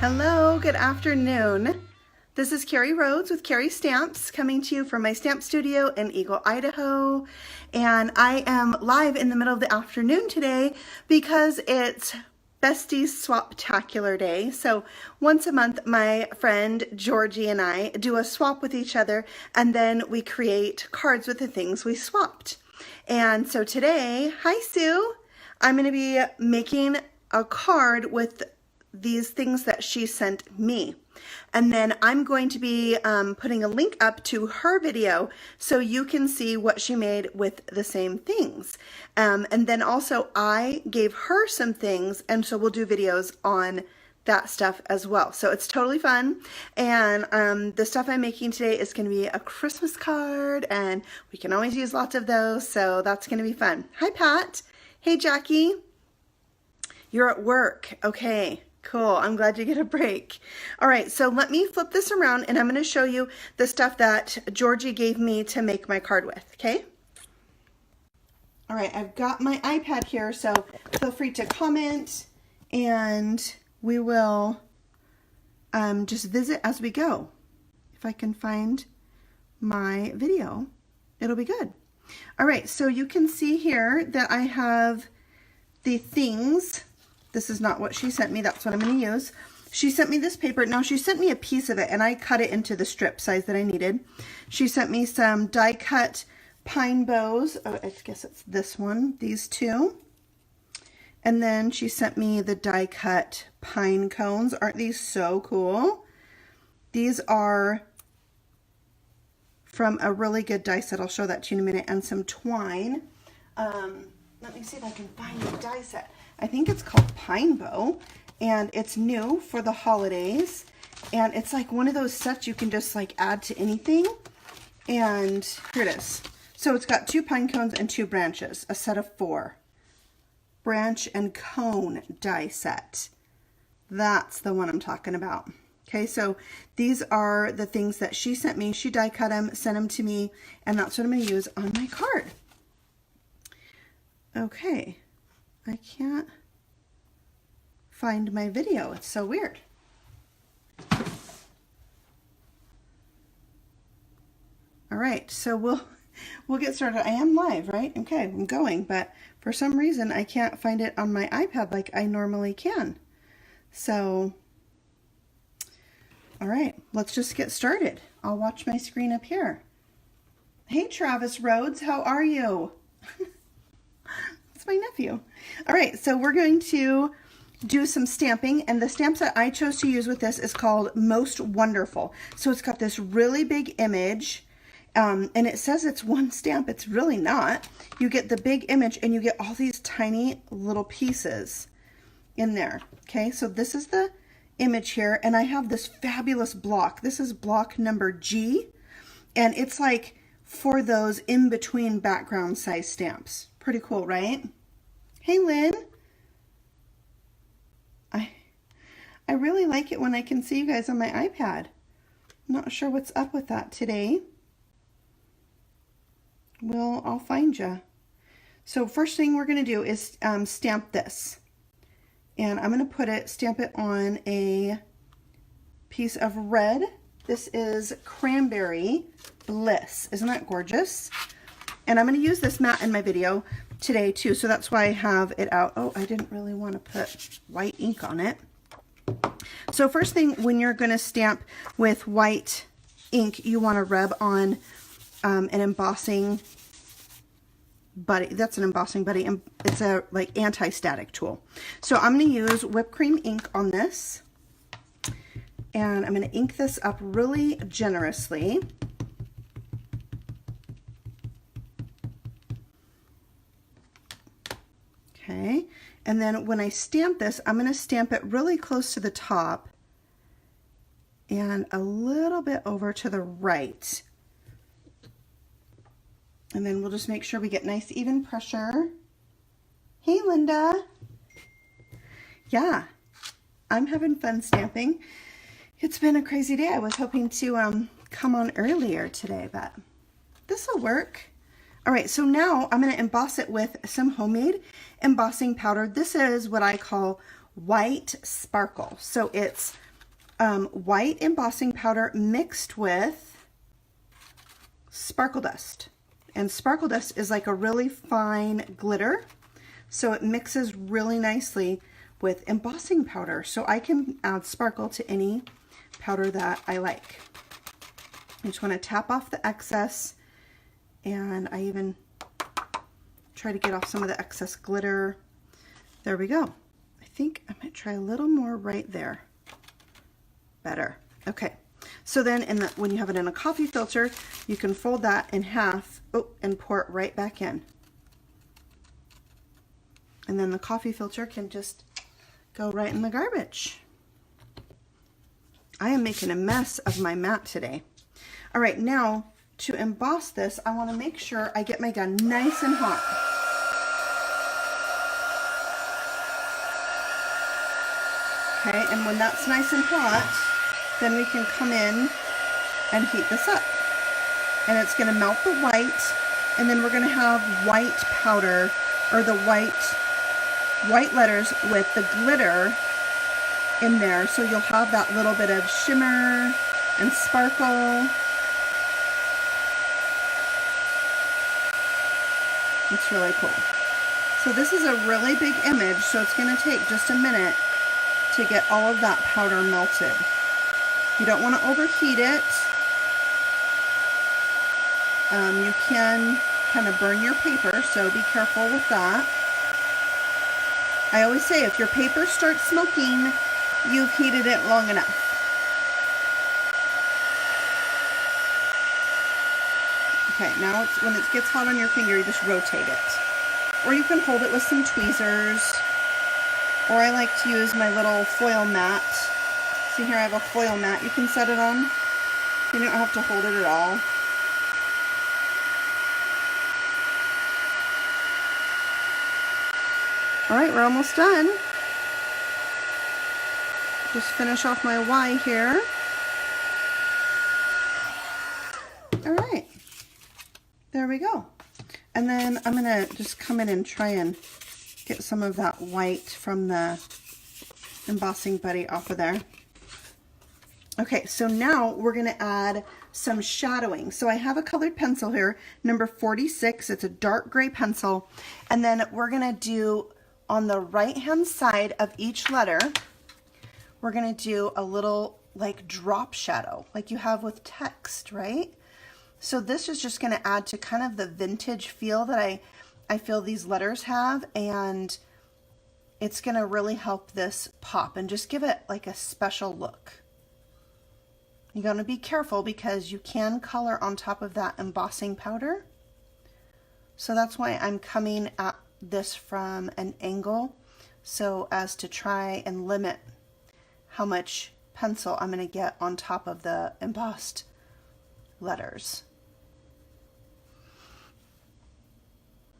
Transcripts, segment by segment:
Hello, good afternoon. This is Carrie Rhodes with Carrie Stamps coming to you from my stamp studio in Eagle, Idaho. And I am live in the middle of the afternoon today because it's Besties Swaptacular Day. So once a month, my friend Georgie and I do a swap with each other, and then we create cards with the things we swapped. And so today, hi Sue, I'm going to be making a card with these things that she sent me. And then I'm going to be putting a link up to her video so you can see what she made with the same things. And then also I gave her some things, and so we'll do videos on that stuff as well. So it's totally fun. And the stuff I'm making today is going to be a Christmas card, and we can always use lots of those. So that's going to be fun. Hi, Pat. Hey, Jackie. You're at work. Okay. Cool. I'm glad you get a break. All right, so let me flip this around and I'm going to show you the stuff that Georgie gave me to make my card with, okay? All right, I've got my iPad here, so feel free to comment and we will just visit as we go. If I can find my video, it'll be good. All right, so you can see here that I have the things. This is not what she sent me. That's what I'm going to use. She sent me this paper. Now, she sent me a piece of it, and I cut it into the strip size that I needed. She sent me some die-cut pine bows. Oh, I guess it's this one. These two. And then she sent me the die-cut pine cones. Aren't these so cool? These are from a really good die set. I'll show that to you in a minute. And some twine. Let me see if I can find the die set. I think it's called Pine Bow, and it's new for the holidays, and it's like one of those sets you can just like add to anything. And here it is. So it's got 2 pine cones and 2 branches, a set of 4. Branch and cone die set. That's the one I'm talking about. Okay, so these are the things that she sent me. She die cut them, sent them to me, and that's what I'm going to use on my card. Okay. I can't find my video. It's so weird. All right, so we'll get started. I am live, right? Okay, I'm going, but for some reason I can't find it on my iPad like I normally can. So, all right, let's just get started. I'll watch my screen up here. Hey, Travis Rhodes, how are you? My nephew. All right, so we're going to do some stamping, and the stamps that I chose to use with this is called Most Wonderful. So it's got this really big image, and it says it's one stamp. It's really not. You get the big image and you get all these tiny little pieces in there. Okay, so this is the image here, and I have this fabulous block. This is block number G, and it's like for those in-between background size stamps. Pretty cool, right? Hey, Lynn. I really like it when I can see you guys on my iPad. I'm not sure what's up with that today. Well, I'll find you. So first thing we're going to do is stamp this. And I'm going to stamp it on a piece of red. This is Cranberry Bliss. Isn't that gorgeous? And I'm going to use this mat in my video today too, so that's why I have it out. Oh, I didn't really want to put white ink on it. So first thing, when you're going to stamp with white ink, you want to rub on an embossing buddy. That's an embossing buddy, and it's a like anti-static tool. So I'm going to use whipped cream ink on this, and I'm going to ink this up really generously. Okay, and then when I stamp this, I'm going to stamp it really close to the top and a little bit over to the right. And then we'll just make sure we get nice even pressure. Hey, Linda. Yeah, I'm having fun stamping. It's been a crazy day. I was hoping to come on earlier today, but this will work. All right, so now I'm going to emboss it with some homemade embossing powder. This is what I call white sparkle. So it's white embossing powder mixed with sparkle dust. And sparkle dust is like a really fine glitter, so it mixes really nicely with embossing powder. So I can add sparkle to any powder that I like. I just want to tap off the excess, and I even try to get off some of the excess glitter. There we go. I think I might try a little more right there. Better. Okay. So then when you have it in a coffee filter, you can fold that in half, and pour it right back in. And then the coffee filter can just go right in the garbage. I am making a mess of my mat today. All right, now to emboss this, I want to make sure I get my gun nice and hot. Okay, and when that's nice and hot, then we can come in and heat this up. And it's going to melt the white, and then we're going to have white powder, or the white letters with the glitter in there. So you'll have that little bit of shimmer and sparkle. It's really cool. So this is a really big image, so it's going to take just a minute to get all of that powder melted. You don't want to overheat it. You can kind of burn your paper, so be careful with that. I always say if your paper starts smoking, you've heated it long enough. Okay, now when it gets hot on your finger, you just rotate it. Or you can hold it with some tweezers. Or I like to use my little foil mat. See here, I have a foil mat you can set it on. You don't have to hold it at all. All right, we're almost done. Just finish off my Y here. All right, there we go. And then I'm gonna just come in and try and get some of that white from the embossing buddy off of there. Okay, so now we're gonna add some shadowing. So I have a colored pencil here, number 46. It's a dark gray pencil. And then we're gonna do on the right-hand side of each letter, we're gonna do a little like drop shadow, like you have with text, right? So this is just gonna add to kind of the vintage feel that I feel these letters have, and it's gonna really help this pop and just give it like a special look. You're gonna be careful because you can color on top of that embossing powder. So that's why I'm coming at this from an angle, so as to try and limit how much pencil I'm gonna get on top of the embossed letters.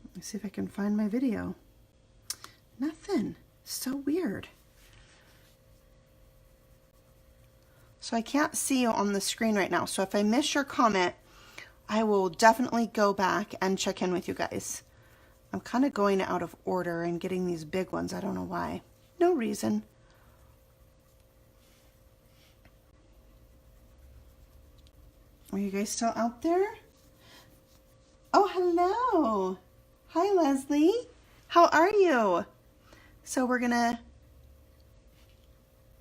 Let me see if I can find my video. Nothing. So weird. So I can't see you on the screen right now. So if I miss your comment, I will definitely go back and check in with you guys. I'm kind of going out of order and getting these big ones. I don't know why. No reason. Are you guys still out there? Oh, hello. Hi, Leslie. How are you? So we're gonna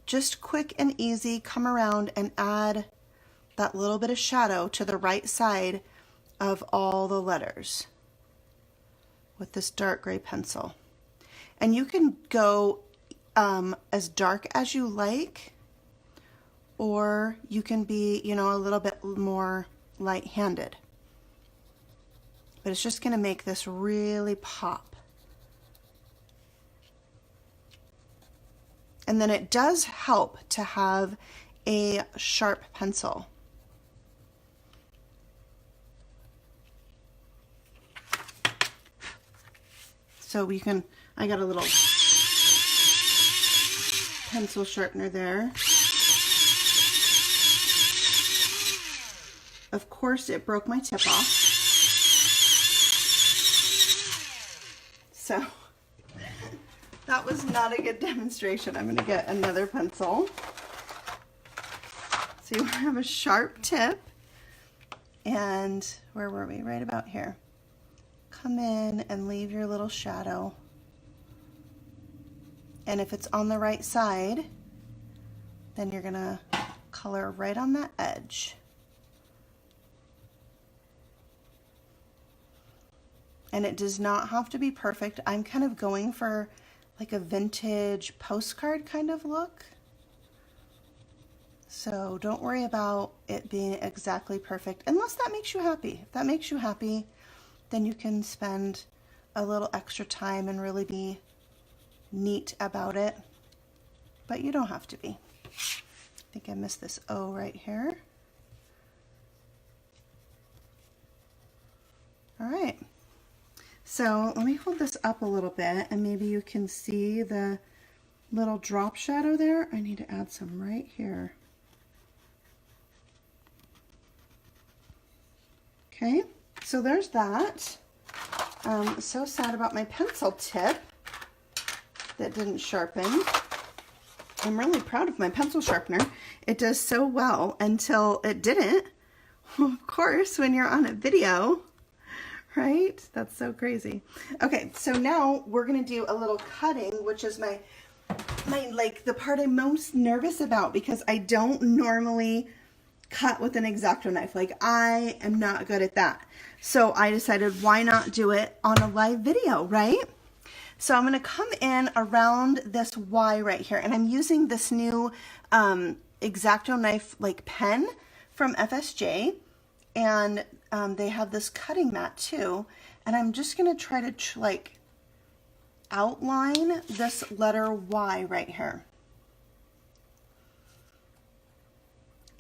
just quick and easy come around and add that little bit of shadow to the right side of all the letters with this dark gray pencil. And you can go as dark as you like, or you can be, you know, a little bit more light-handed. But it's just gonna make this really pop. And then it does help to have a sharp pencil. So we can, I got a little pencil sharpener there. Of course, it broke my tip off. So that was not a good demonstration. I'm going to get another pencil. So you want to have a sharp tip, and where were we? Right about here. Come in and leave your little shadow. And if it's on the right side, then you're gonna color right on that edge. And it does not have to be perfect. I'm kind of going for like a vintage postcard kind of look. So don't worry about it being exactly perfect, unless that makes you happy. If that makes you happy, then you can spend a little extra time and really be neat about it, but you don't have to be. I think I missed this O right here. All right, so let me hold this up a little bit and maybe you can see the little drop shadow there. I need to add some right here. Okay, so there's that. So sad about my pencil tip that didn't sharpen. I'm really proud of my pencil sharpener. It does so well until it didn't. Well, of course, when you're on a video, right? That's so crazy. Okay, so now we're gonna do a little cutting, which is my like the part I'm most nervous about, because I don't normally cut with an X-Acto knife. Like, I am not good at that. So I decided, why not do it on a live video, right? So I'm going to come in around this Y right here, and I'm using this new X-Acto knife like pen from FSJ, and they have this cutting mat too, and I'm just going to try to like outline this letter Y right here.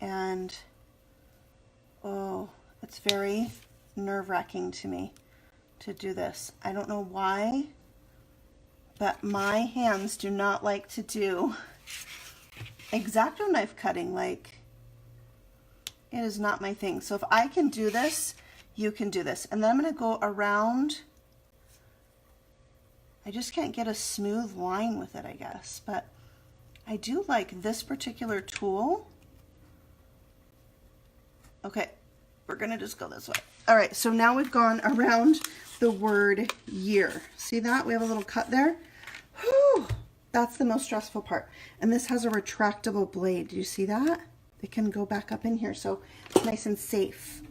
And oh, it's very nerve-wracking to me to do this. I don't know why, but my hands do not like to do X-Acto knife cutting. Like, it is not my thing. So if I can do this, you can do this. And then I'm going to go around. I just can't get a smooth line with it, I guess, but I do like this particular tool. Okay, we're gonna just go this way. All right, so now we've gone around the word year. See that? We have a little cut there. Whew, that's the most stressful part. And this has a retractable blade. Do you see that? It can go back up in here, so it's nice and safe.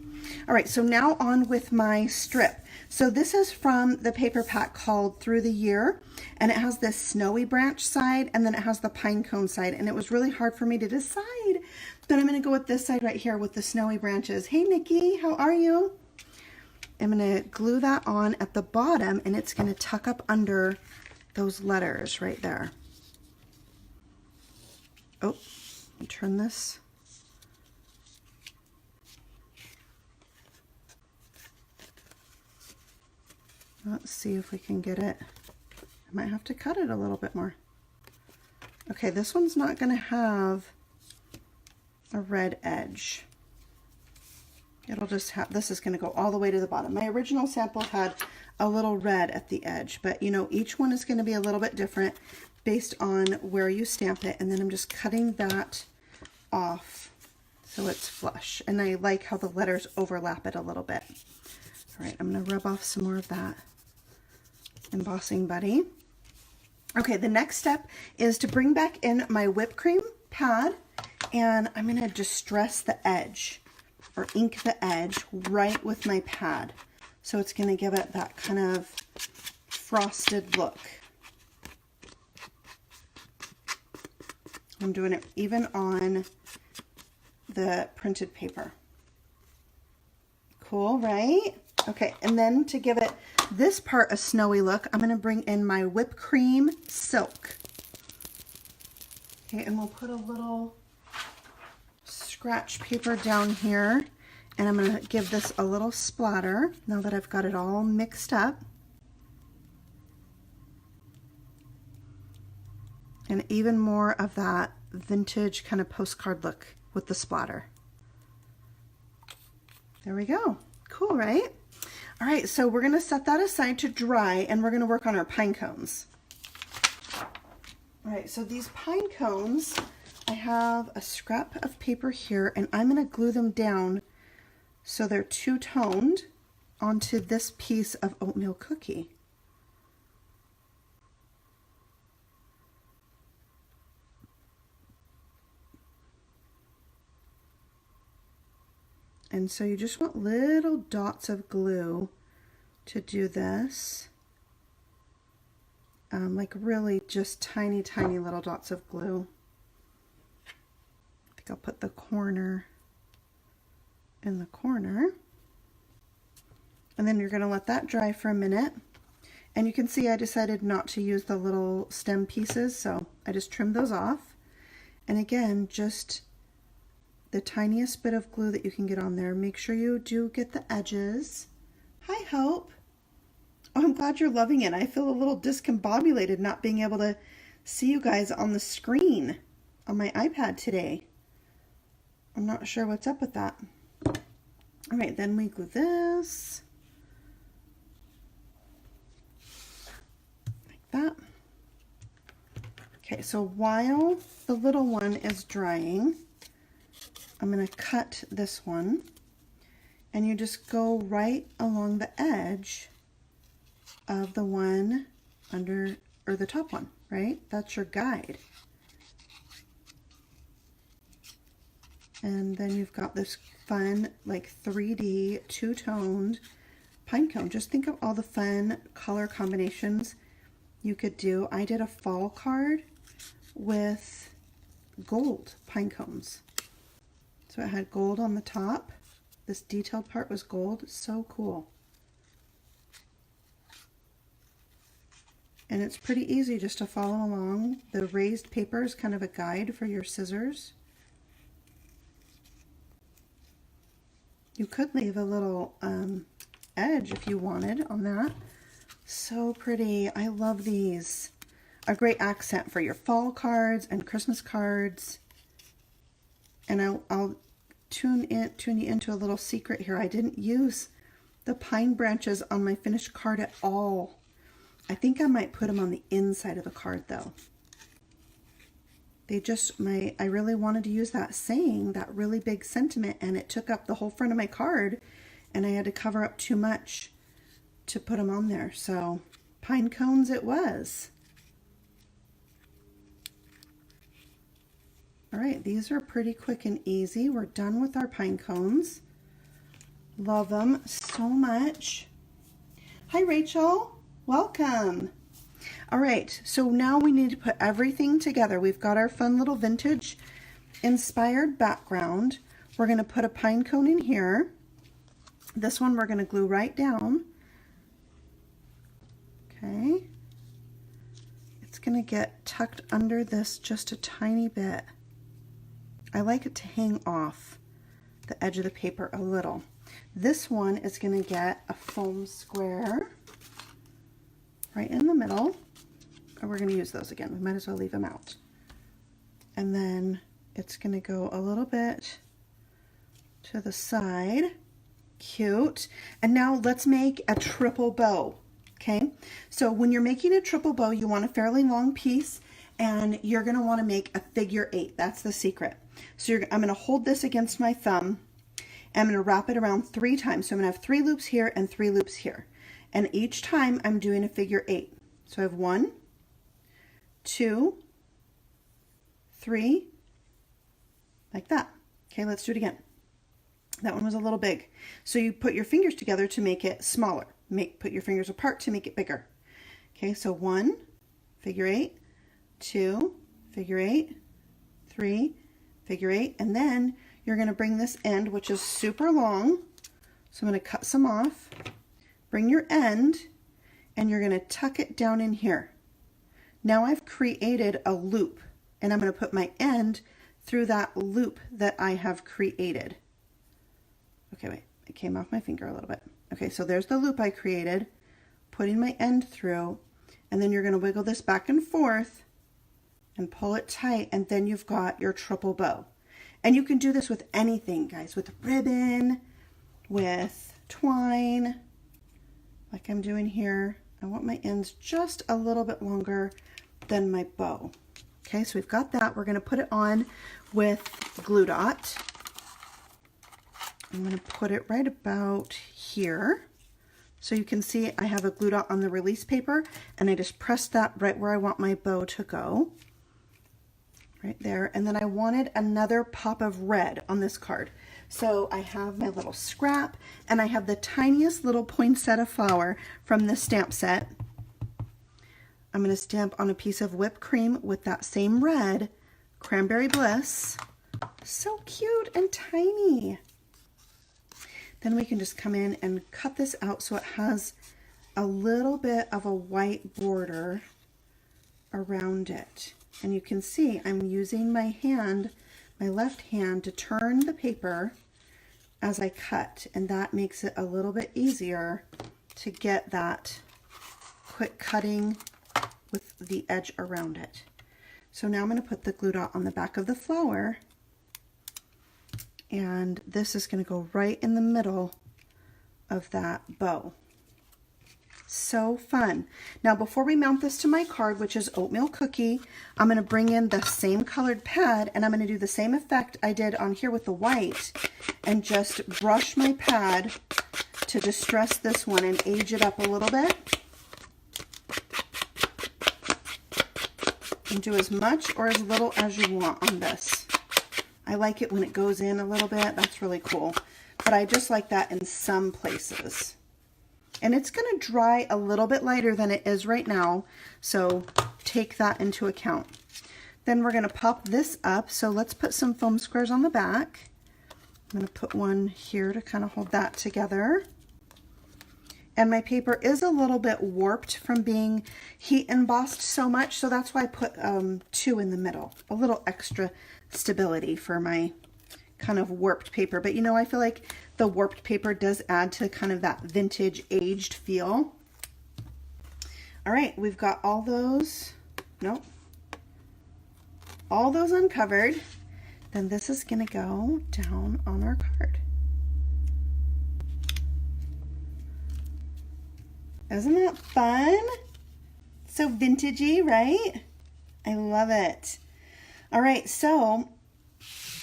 All right, so now on with my strip. So this is from the paper pack called Through the Year, and it has this snowy branch side, and then it has the pine cone side, and it was really hard for me to decide. But I'm gonna go with this side right here with the snowy branches. Hey Nikki, how are you? I'm gonna glue that on at the bottom, and it's gonna tuck up under those letters right there. Oh, let me turn this. Let's see if we can get it. I might have to cut it a little bit more. Okay, this one's not gonna have a red edge. It'll just have, this is gonna go all the way to the bottom. My original sample had a little red at the edge, but you know, each one is gonna be a little bit different based on where you stamp it. And then I'm just cutting that off so it's flush. And I like how the letters overlap it a little bit. All right, I'm gonna rub off some more of that embossing buddy. Okay, the next step is to bring back in my whipped cream pad, and I'm gonna distress the edge or ink the edge right with my pad. So it's gonna give it that kind of frosted look. I'm doing it even on the printed paper. Cool, right? Okay, and then to give it this part a snowy look, I'm gonna bring in my whipped cream silk. Okay, and we'll put a little scratch paper down here, and I'm gonna give this a little splatter now that I've got it all mixed up. And even more of that vintage kind of postcard look with the splatter. There we go. Cool, right? All right, so we're gonna set that aside to dry, and we're gonna work on our pine cones. All right, so these pine cones, I have a scrap of paper here, and I'm going to glue them down so they're two-toned onto this piece of oatmeal cookie. And so you just want little dots of glue to do this. Like really just tiny, tiny little dots of glue. I think I'll put the corner in the corner. And then you're going to let that dry for a minute. And you can see I decided not to use the little stem pieces, so I just trimmed those off. And again, just the tiniest bit of glue that you can get on there. Make sure you do get the edges. Hi, Hope. Oh, I'm glad you're loving it. I feel a little discombobulated not being able to see you guys on the screen on my iPad today. I'm not sure what's up with that. All right, then we glue this. Like that. Okay, so while the little one is drying, I'm going to cut this one, and you just go right along the edge of the one under, or the top one, right? That's your guide. And then you've got this fun, like 3D, two-toned pine cone. Just think of all the fun color combinations you could do. I did a fall card with gold pine cones. So it had gold on the top. This detailed part was gold. So cool. And it's pretty easy just to follow along. The raised paper is kind of a guide for your scissors. You could leave a little edge if you wanted on that. So pretty. I love these. A great accent for your fall cards and Christmas cards. And I'll tune you into a little secret here. I didn't use the pine branches on my finished card at all. I think I might put them on the inside of the card though. I really wanted to use that saying, that really big sentiment, and it took up the whole front of my card, and I had to cover up too much to put them on there. So pine cones it was. All right, these are pretty quick and easy. We're done with our pine cones. Love them so much. Hi, Rachel. Welcome. All right, so now we need to put everything together. We've got our fun little vintage inspired background. We're going to put a pine cone in here. This one we're going to glue right down. Okay. It's going to get tucked under this just a tiny bit. I like it to hang off the edge of the paper a little. This one is going to get a foam square right in the middle. And we're going to use those again. We might as well leave them out. And then it's going to go a little bit to the side. Cute. And now let's make a triple bow. Okay, so when you're making a triple bow, you want a fairly long piece, and you're going to want to make a figure 8. That's the secret. So I'm going to hold this against my thumb, and I'm going to wrap it around 3 times. So I'm going to have 3 loops here and 3 loops here. And each time I'm doing a figure 8. So I have 1, 2, 3, like that. Okay, let's do it again. That one was a little big. So you put your fingers together to make it smaller. Put your fingers apart to make it bigger. Okay, so 1, figure 8, 2, figure 8, 3, figure 8, and then you're going to bring this end, which is super long. So I'm going to cut some off. Bring your end, and you're going to tuck it down in here. Now I've created a loop, and I'm going to put my end through that loop that I have created. Okay, wait, it came off my finger a little bit. Okay, so there's the loop I created, putting my end through, and then you're going to wiggle this back and forth and pull it tight, and then you've got your triple bow. And you can do this with anything, guys, with ribbon, with twine, like I'm doing here. I want my ends just a little bit longer than my bow. Okay, so we've got that. We're going to put it on with glue dot. I'm going to put it right about here. So you can see I have a glue dot on the release paper, and I just pressed that right where I want my bow to go. Right there. And then I wanted another pop of red on this card. So I have my little scrap, and I have the tiniest little poinsettia flower from the stamp set. I'm going to stamp on a piece of whipped cream with that same red, Cranberry Bliss. So cute and tiny. Then we can just come in and cut this out so it has a little bit of a white border around it. And you can see I'm using my hand, my left hand, to turn the paper as I cut, and that makes it a little bit easier to get that quick cutting with the edge around it. So now I'm going to put the glue dot on the back of the flower, and this is going to go right in the middle of that bow. So fun. Now before we mount this to my card, which is oatmeal cookie, I'm going to bring in the same colored pad, and I'm going to do the same effect I did on here with the white, and just brush my pad to distress this one and age it up a little bit. And do as much or as little as you want on this. I like it when it goes in a little bit. That's really cool. But I just like that in some places. And it's going to dry a little bit lighter than it is right now, so take that into account. Then we're going to pop this up, so let's put some foam squares on the back. I'm going to put one here to kind of hold that together. And my paper is a little bit warped from being heat embossed so much, so that's why I put 2 in the middle. A little extra stability for my kind of warped paper. But you know, I feel like the warped paper does add to kind of that vintage aged feel. All right, we've got all those, nope, all those uncovered. Then this is gonna go down on our card. Isn't that fun? So vintagey, right? I love it. All right, so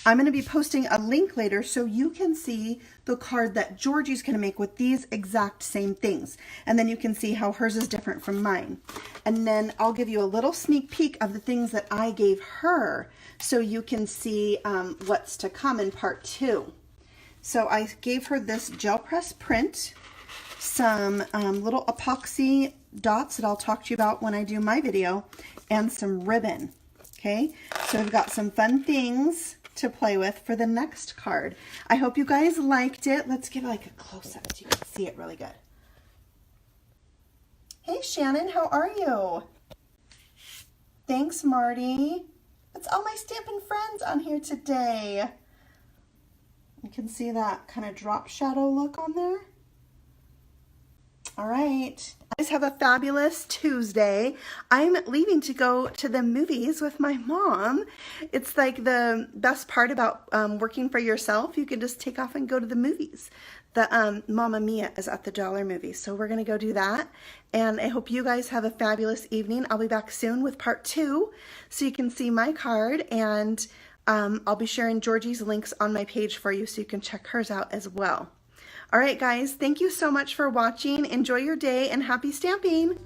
I'm going to be posting a link later so you can see the card that Georgie's going to make with these exact same things. And then you can see how hers is different from mine. And then I'll give you a little sneak peek of the things that I gave her so you can see what's to come in part 2. So I gave her this gel press print, some little epoxy dots that I'll talk to you about when I do my video, and some ribbon. Okay, so we've got some fun things to play with for the next card. I hope you guys liked it. Let's give it like a close-up so you can see it really good. Hey Shannon, how are you? Thanks Marty. It's all my Stampin' friends on here today. You can see that kind of drop shadow look on there. All right, guys, have a fabulous Tuesday. I'm leaving to go to the movies with my mom. It's like the best part about working for yourself. You can just take off and go to the movies. The Mamma Mia is at the Dollar Movie, so we're gonna go do that. And I hope you guys have a fabulous evening. I'll be back soon with part 2, so you can see my card, and I'll be sharing Georgie's links on my page for you so you can check hers out as well. All right, guys, thank you so much for watching. Enjoy your day and happy stamping.